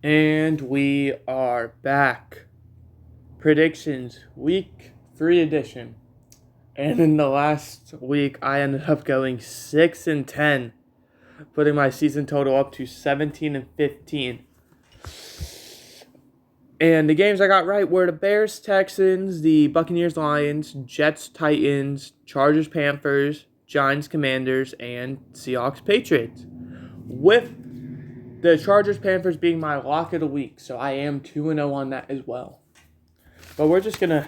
And we are back. Predictions, week 3 edition. And in the last week, I ended up going 6-10, putting my season total up to 17-15. And the games I got right were the Bears, Texans, the Buccaneers, Lions, Jets, Titans, Chargers, Panthers, Giants, Commanders, and Seahawks, Patriots. With the Chargers, Panthers being my lock of the week, so I am 2-0 on that as well. But we're just going to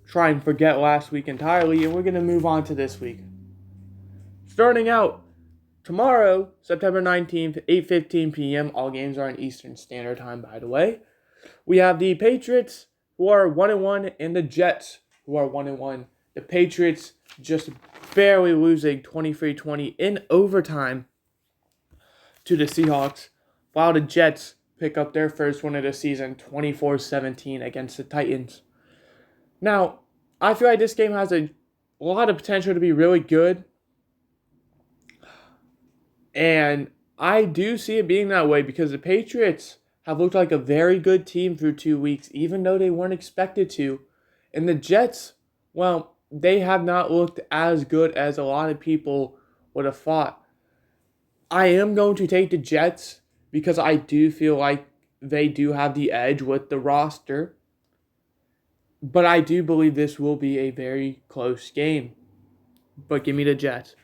try and forget last week entirely, and we're going to move on to this week. Starting out tomorrow, September 19th, 8:15 p.m. All games are in Eastern Standard Time, by the way. We have the Patriots, who are 1-1, and the Jets, who are 1-1. The Patriots just barely losing 23-20 in overtime to the Seahawks, while the Jets pick up their first win of the season, 24-17 against the Titans. Now, I feel like this game has a lot of potential to be really good, and I do see it being that way because the Patriots have looked like a very good team through 2 weeks, even though they weren't expected to. And the Jets, well, they have not looked as good as a lot of people would have thought. I am going to take the Jets because I do feel like they do have the edge with the roster. But I do believe this will be a very close game. But give me the Jets.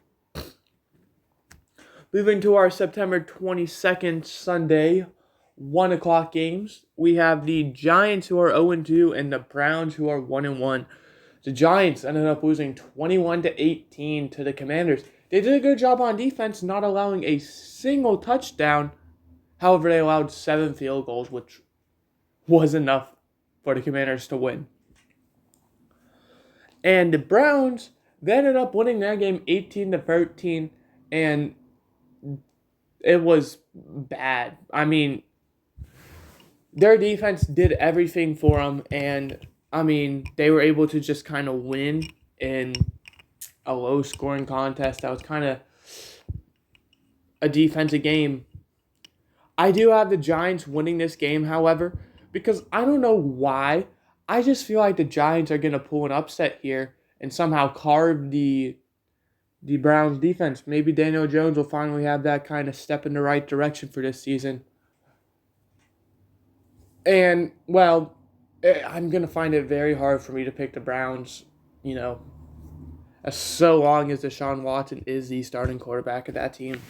Moving to our September 22nd Sunday 1 o'clock games, we have the Giants, who are 0-2, and the Browns, who are 1-1. The Giants ended up losing 21-18 to the Commanders. They did a good job on defense, not allowing a single touchdown. However, they allowed 7 field goals, which was enough for the Commanders to win. And the Browns, they ended up winning that game 18-13, and it was bad. I mean, their defense did everything for them, and they were able to just kind of win in a low-scoring contest that was kind of a defensive game. I do have the Giants winning this game, however, because I don't know why. I just feel like the Giants are going to pull an upset here and somehow carve the Browns defense. Maybe Daniel Jones will finally have that kind of step in the right direction for this season. And, well, I'm going to find it very hard for me to pick the Browns, as so long as Deshaun Watson is the starting quarterback of that team.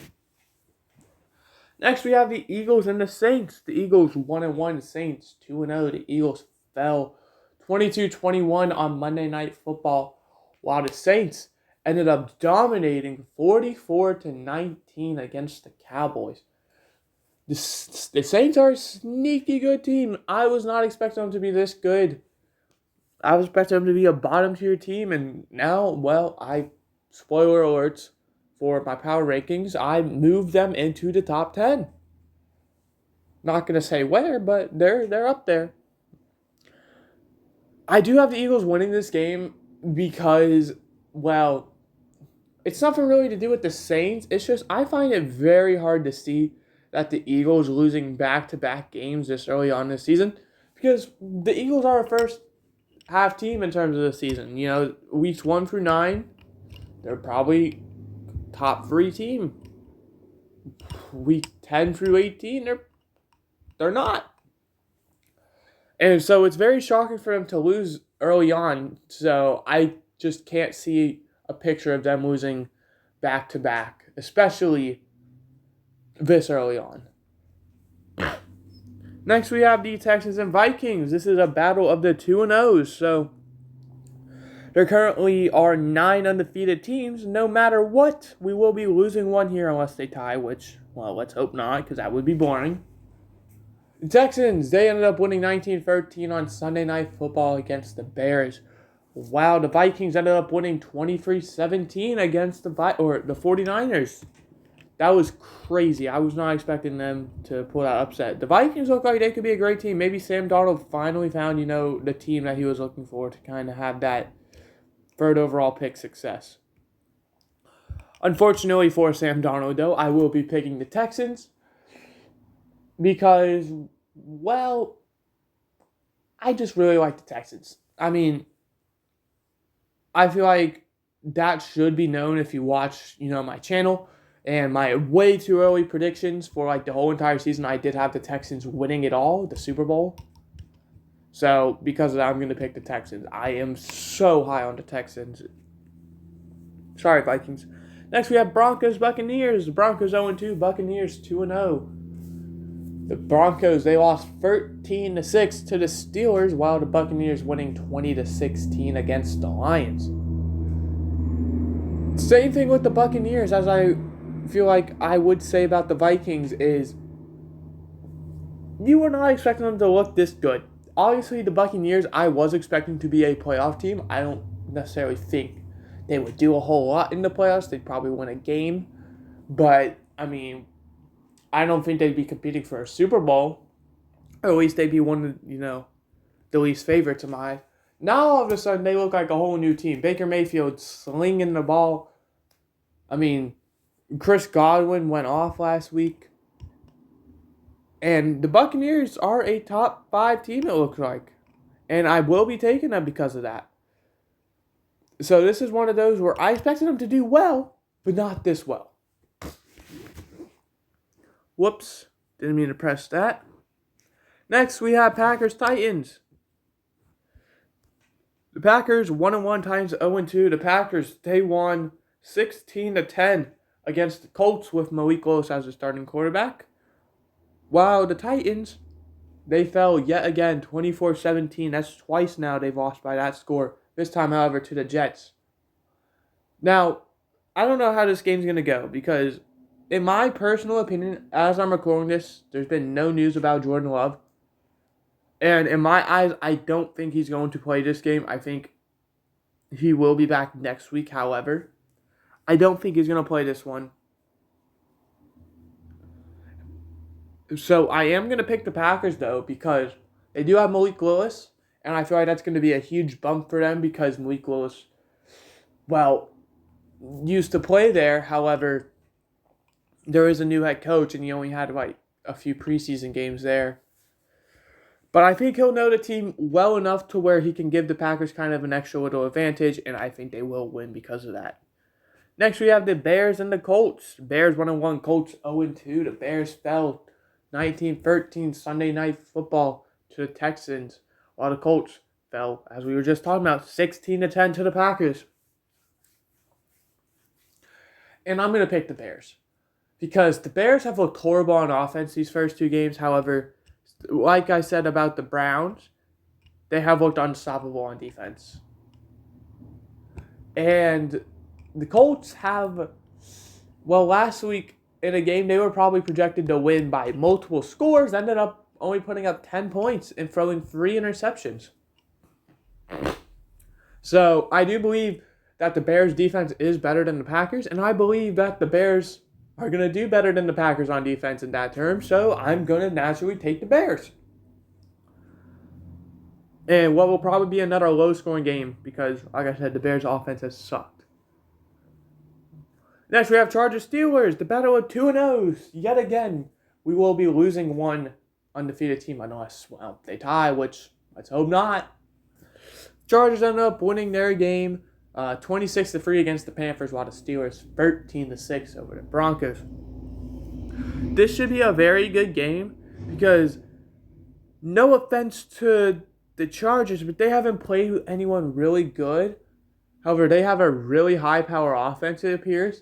Next, we have the Eagles and the Saints. The Eagles 1-1, the Saints 2-0. The Eagles fell 22-21 on Monday Night Football, while the Saints ended up dominating 44-19 against the Cowboys. The Saints are a sneaky good team. I was not expecting them to be this good. I was expecting them to be a bottom tier team, and now, well, spoiler alerts for my power rankings, I moved them into the top 10. Not going to say where, but they're up there. I do have the Eagles winning this game because, well, it's nothing really to do with the Saints. It's just I find it very hard to see that the Eagles losing back-to-back games this early on this season, because the Eagles are a first half team in terms of the season. Weeks 1 through 9, they're probably top 3 team. Week 10 through 18, they're not. And so it's very shocking for them to lose early on. So I just can't see a picture of them losing back-to-back, especially this early on. Next, we have the Texans and Vikings. This is a battle of the 2-0s. So there currently are 9 undefeated teams. No matter what, we will be losing one here unless they tie, which, well, let's hope not, because that would be boring. The Texans, they ended up winning 19-13 on Sunday Night Football against the Bears. Wow, the Vikings ended up winning 23-17 against the 49ers. That was crazy. I was not expecting them to pull that upset. The Vikings look like they could be a great team. Maybe Sam Darnold finally found, the team that he was looking for to kind of have that third overall pick success. Unfortunately for Sam Darnold, though, I will be picking the Texans because, Well, I just really like the Texans. I mean, I feel like that should be known if you watch, my channel and my way too early predictions for like the whole entire season. I did have the Texans winning it all, the Super Bowl. So because of that, I'm going to pick the Texans. I am so high on the Texans. Sorry, Vikings. Next, we have Broncos Buccaneers. The Broncos 0-2, Buccaneers 2-0. The Broncos, they lost 13-6 to the Steelers, while the Buccaneers winning 20-16 against the Lions. Same thing with the Buccaneers, as I feel like I would say about the Vikings, is you were not expecting them to look this good. Obviously, the Buccaneers, I was expecting to be a playoff team. I don't necessarily think they would do a whole lot in the playoffs. They'd probably win a game. But, I mean, I don't think they'd be competing for a Super Bowl. Or at least they'd be one of, the least favorites of mine. Now, all of a sudden, they look like a whole new team. Baker Mayfield slinging the ball. I mean, Chris Godwin went off last week. And the Buccaneers are a top 5 team, it looks like. And I will be taking them because of that. So this is one of those where I expected them to do well, but not this well. Whoops. Didn't mean to press that. Next, we have Packers-Titans. The Packers 1-1, Titans 0-2. The Packers, they won 16-10 against the Colts with Malik Willis as the starting quarterback. While the Titans, they fell yet again 24-17. That's twice now they've lost by that score. This time, however, to the Jets. Now, I don't know how this game's going to go because, in my personal opinion, as I'm recording this, there's been no news about Jordan Love. And in my eyes, I don't think he's going to play this game. I think he will be back next week, however. I don't think he's going to play this one. So I am going to pick the Packers, though, because they do have Malik Willis. And I feel like that's going to be a huge bump for them because Malik Willis, used to play there. However, there is a new head coach, and he only had, a few preseason games there. But I think he'll know the team well enough to where he can give the Packers kind of an extra little advantage, and I think they will win because of that. Next, we have the Bears and the Colts. Bears 1-1, Colts 0-2. The Bears fell 19-13 Sunday Night Football to the Texans, while the Colts fell, as we were just talking about, 16-10 to the Packers. And I'm going to pick the Bears because the Bears have looked horrible on offense these first 2 games. However, like I said about the Browns, they have looked unstoppable on defense. And the Colts have, last week in a game they were probably projected to win by multiple scores, ended up only putting up 10 points and throwing 3 interceptions. So I do believe that the Bears' defense is better than the Packers, and I believe that the Bears are going to do better than the Packers on defense in that term, so I'm going to naturally take the Bears. And what will probably be another low-scoring game because, like I said, the Bears' offense has sucked. Next, we have Chargers-Steelers, the battle of 2-0s. Yet again, we will be losing one undefeated team unless, they tie, which let's hope not. Chargers end up winning their game 26-3 against the Panthers, while the Steelers 13-6 over the Broncos. This should be a very good game because, no offense to the Chargers, but they haven't played anyone really good. However, they have a really high-power offense, it appears,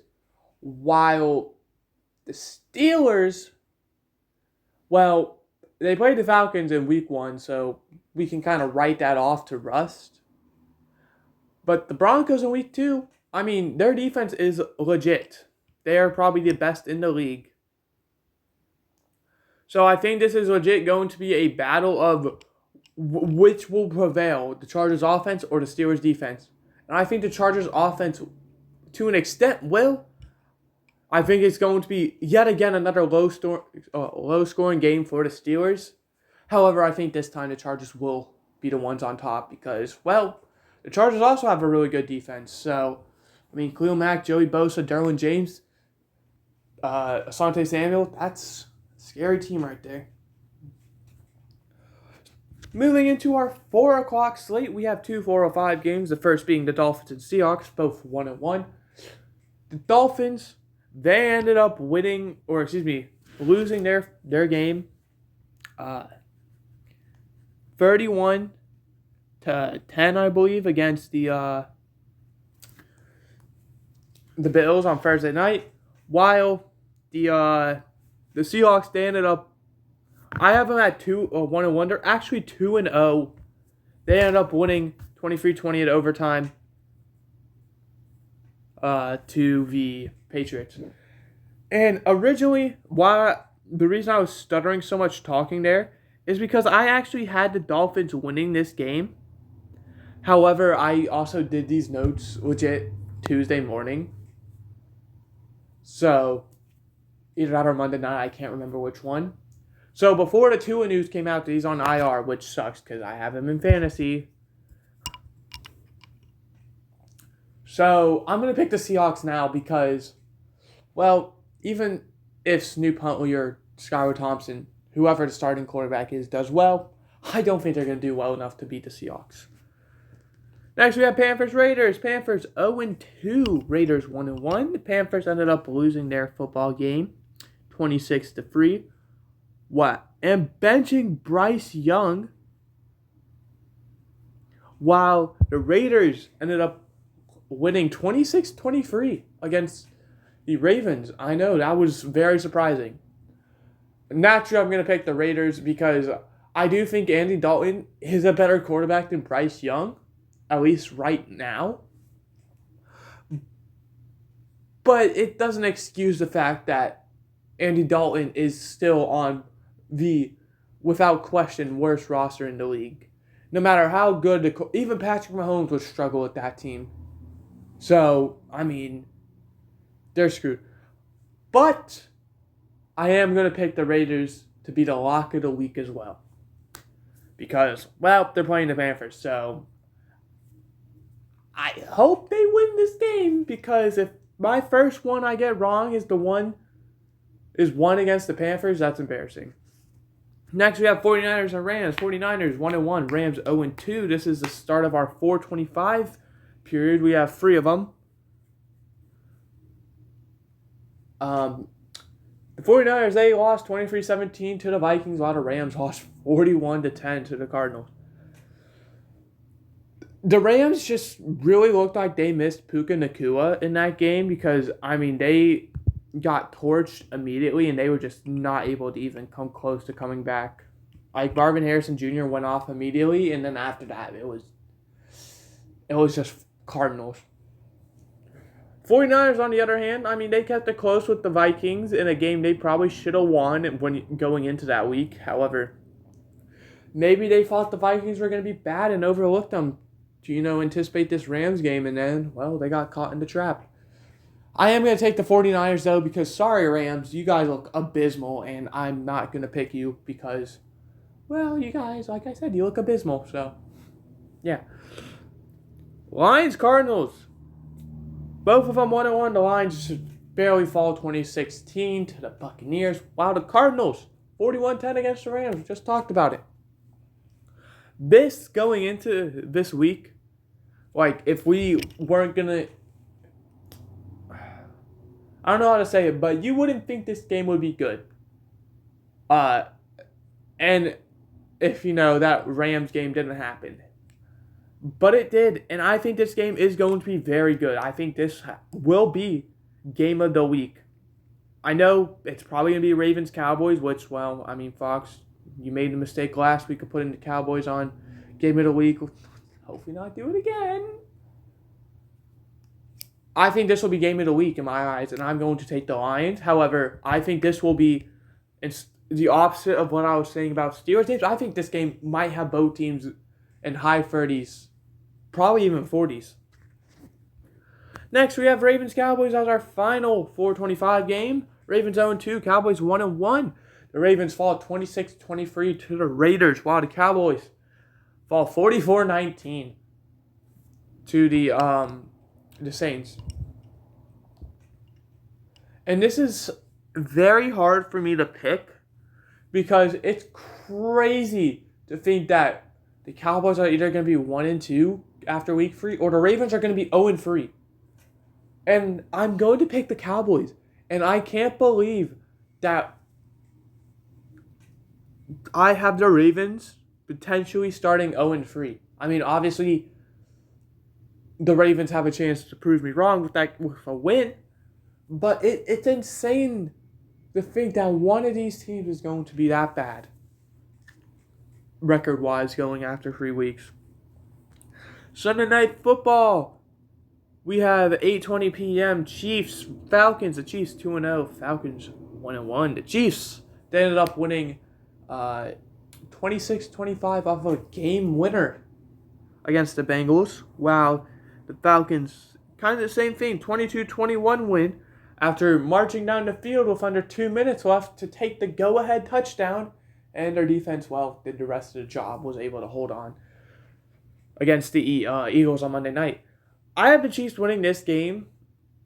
while the Steelers, they played the Falcons in week 1, so we can kind of write that off to rust. But the Broncos in week 2, their defense is legit. They are probably the best in the league. So I think this is legit going to be a battle of which will prevail, the Chargers offense or the Steelers defense. And I think the Chargers offense, to an extent, will. I think it's going to be, yet again, another low-scoring game for the Steelers. However, I think this time the Chargers will be the ones on top because, the Chargers also have a really good defense. So, Khalil Mack, Joey Bosa, Derwin James, Asante Samuel, that's a scary team right there. Moving into our 4 o'clock slate, we have two 4:05 games. The first being the Dolphins and Seahawks, both 1-1. The Dolphins, they ended up losing their game 31-10, I believe, against the Bills on Thursday night. While the Seahawks, they ended up, I have them at 1-1. They're actually 2-0. They ended up winning 23-20 at overtime to the Patriots. And originally, the reason I was stuttering so much talking there is because I actually had the Dolphins winning this game. However, I also did these notes legit Tuesday morning. So, either that or Monday night, I can't remember which one. So, before the Tua news came out that he's on IR, which sucks because I have him in fantasy. So, I'm going to pick the Seahawks now because, well, even if Snoop Huntley or Skylar Thompson, whoever the starting quarterback is, does well, I don't think they're going to do well enough to beat the Seahawks. Next, we have Panthers-Raiders. Panthers 0-2. Raiders 1-1. The Panthers ended up losing their football game 26-3. And benching Bryce Young, while the Raiders ended up winning 26-23 against the Ravens. I know, that was very surprising. Naturally, I'm going to pick the Raiders because I do think Andy Dalton is a better quarterback than Bryce Young, at least right now. But it doesn't excuse the fact that Andy Dalton is still on the, without question, worst roster in the league. No matter how good, even Patrick Mahomes would struggle with that team. So, I mean, they're screwed. But I am going to pick the Raiders to be the lock of the week as well. Because, well, they're playing the Panthers. So, I hope they win this game. Because if my first one I get wrong is one against the Panthers, that's embarrassing. Next, we have 49ers and Rams. 49ers 1-1. Rams 0-2. This is the start of our 4:25 period. We have 3 of them. The 49ers, they lost 23-17 to the Vikings, while the Rams lost 41-10 to the Cardinals. The Rams just really looked like they missed Puka Nacua in that game because, I mean, they got torched immediately and they were just not able to even come close to coming back. Like, Marvin Harrison Jr. went off immediately, and then after that, it was just Cardinals. 49ers, on the other hand, I mean, they kept it close with the Vikings in a game they probably should have won when going into that week. However, maybe they thought the Vikings were going to be bad and overlooked them to, anticipate this Rams game, and then, well, they got caught in the trap. I am going to take the 49ers, though, because, sorry, Rams, you guys look abysmal, and I'm not going to pick you because, well, you guys, like I said, you look abysmal, so, yeah. Lions-Cardinals. Both of them 1-1. The Lions just barely fall 2016 to the Buccaneers. While the Cardinals, 41-10 against the Rams. We just talked about it. This going into this week, like, if we weren't going to, I don't know how to say it, but you wouldn't think this game would be good. And if, that Rams game didn't happen. But it did, and I think this game is going to be very good. I think this will be game of the week. I know it's probably going to be Ravens-Cowboys, which, well, I mean, Fox, you made a mistake last week of putting the Cowboys on game of the week. Hopefully not do it again. I think this will be game of the week in my eyes, and I'm going to take the Lions. However, I think this will be the opposite of what I was saying about Steelers games. I think this game might have both teams in high 30s. Probably even 40s. Next, we have Ravens-Cowboys as our final 4:25 game. Ravens 0-2, Cowboys 1-1. The Ravens fall 26-23 to the Raiders, while the Cowboys fall 44-19 to the Saints. And this is very hard for me to pick because it's crazy to think that the Cowboys are either going to be 1-2 after week 3 or the Ravens are going to be 0-3. And I'm going to pick the Cowboys. And I can't believe that I have the Ravens potentially starting 0-3. I mean, obviously, the Ravens have a chance to prove me wrong with a win. But it's insane to think that one of these teams is going to be that bad, record-wise, going after 3 weeks. Sunday Night Football. We have 8:20 p.m. Chiefs, Falcons. The Chiefs 2-0. Falcons 1-1. The Chiefs, they ended up winning 26-25 off of a game winner against the Bengals. Wow. The Falcons, kind of the same thing, 22-21 win after marching down the field with under 2 minutes left to take the go-ahead touchdown. And their defense, well, did the rest of the job, was able to hold on against the Eagles on Monday night. I have the Chiefs winning this game,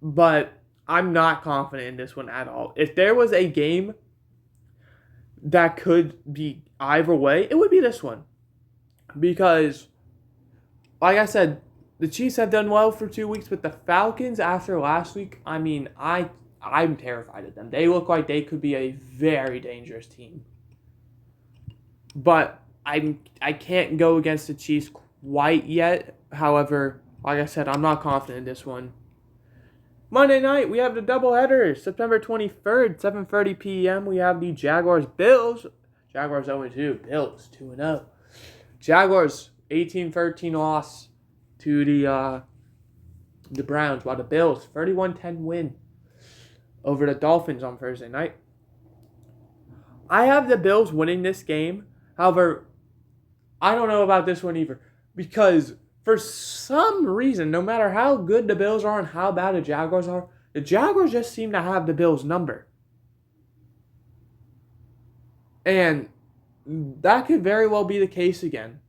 but I'm not confident in this one at all. If there was a game that could be either way, it would be this one. Because, like I said, the Chiefs have done well for 2 weeks, but the Falcons after last week, I mean, I'm terrified of them. They look like they could be a very dangerous team. But I can't go against the Chiefs quite yet. However, like I said, I'm not confident in this one. Monday night, we have the doubleheader. September 23rd, 7:30 p.m. We have the Jaguars-Bills. Jaguars 0-2. Bills 2-0. Jaguars 18-13 loss to the Browns, while the Bills 31-10 win over the Dolphins on Thursday night. I have the Bills winning this game. However, I don't know about this one either, because for some reason, no matter how good the Bills are and how bad the Jaguars are, the Jaguars just seem to have the Bills' number. And that could very well be the case again.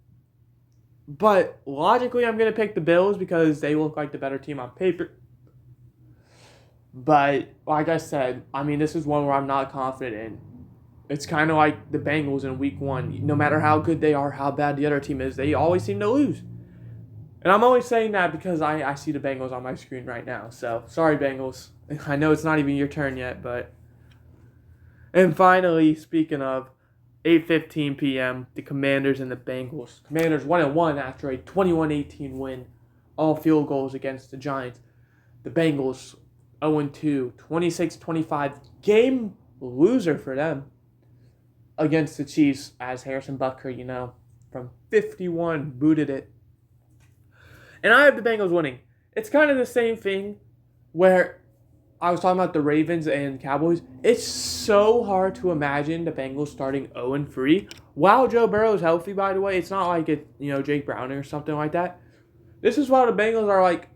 But logically, I'm going to pick the Bills because they look like the better team on paper. But like I said, I mean, this is one where I'm not confident in. It's kind of like the Bengals in week 1. No matter how good they are, how bad the other team is, they always seem to lose. And I'm only saying that because I see the Bengals on my screen right now. So, sorry, Bengals. I know it's not even your turn yet, but... And finally, speaking of, 8:15 p.m., the Commanders and the Bengals. Commanders 1-1 after a 21-18 win. All field goals against the Giants. The Bengals 0-2, 26-25. Game loser for them against the Chiefs, as Harrison Butker, from 51 booted it. And I have the Bengals winning. It's kind of the same thing where I was talking about the Ravens and Cowboys. It's so hard to imagine the Bengals starting 0-3. While Joe Burrow is healthy, by the way, it's not like it's, Jake Browning or something like that. This is why the Bengals are like,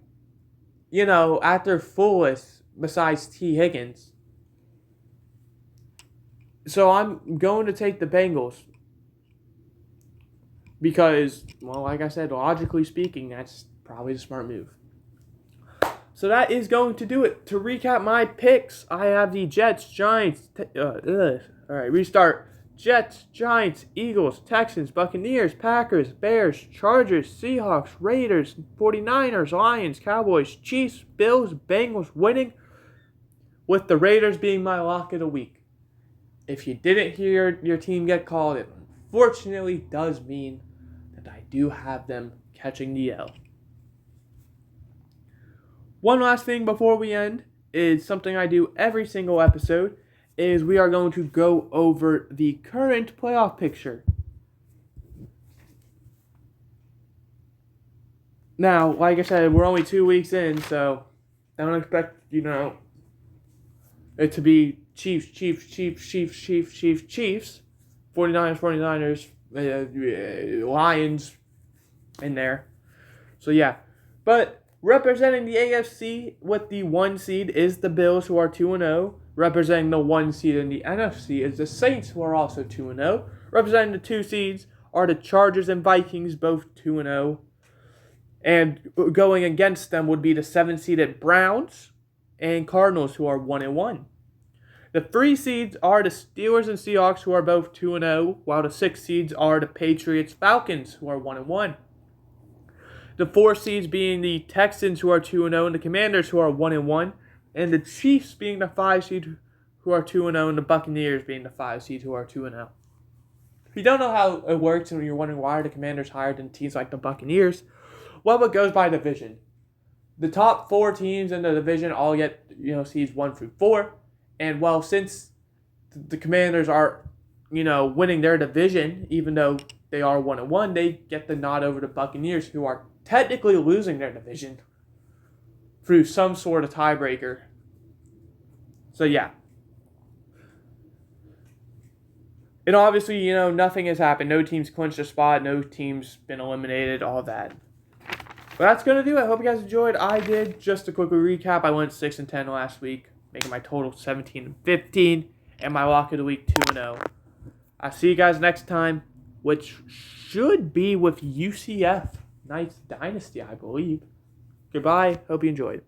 at their fullest besides T. Higgins. So I'm going to take the Bengals. Because, well, like I said, logically speaking, that's probably the smart move. So that is going to do it. To recap my picks, I have the Jets, Giants, Alright, restart. Jets, Giants, Eagles, Texans, Buccaneers, Packers, Bears, Chargers, Seahawks, Raiders, 49ers, Lions, Cowboys, Chiefs, Bills, Bengals winning, with the Raiders being my lock of the week. If you didn't hear your team get called, it unfortunately does mean that I do have them catching the L. One last thing before we end is something I do every single episode, is we are going to go over the current playoff picture. Now, like I said, we're only 2 weeks in, so don't expect, it to be Chiefs, 49ers, Lions in there. So, yeah. But representing the AFC with the 1 seed is the Bills, who are 2-0. Representing the 1 seed in the NFC is the Saints, who are also 2-0. Representing the 2 seeds are the Chargers and Vikings, both 2-0. And going against them would be the 7-seeded Browns and Cardinals, who are 1-1. The 3 seeds are the Steelers and Seahawks, who are both 2-0, while the 6 seeds are the Patriots, Falcons, who are 1-1. The 4 seeds being the Texans, who are 2-0, and the Commanders, who are 1-1, and the Chiefs being the 5 seed, who are 2-0, and the Buccaneers being the 5 seed, who are 2-0. If you don't know how it works and you're wondering why are the Commanders higher than teams like the Buccaneers, well, it goes by division. The top 4 teams in the division all get, seeds 1 through 4. And, well, since the Commanders are, winning their division, even though they are 1-1, they get the nod over the Buccaneers, who are technically losing their division through some sort of tiebreaker. So, yeah. And obviously, nothing has happened. No team's clinched a spot. No team's been eliminated. All that. But that's going to do it. I hope you guys enjoyed. I did. Just a quick recap. I went 6-10 last week, making my total 17-15. And my lock of the week 2-0. I'll see you guys next time, which should be with UCF Knights Dynasty, I believe. Goodbye. Hope you enjoyed.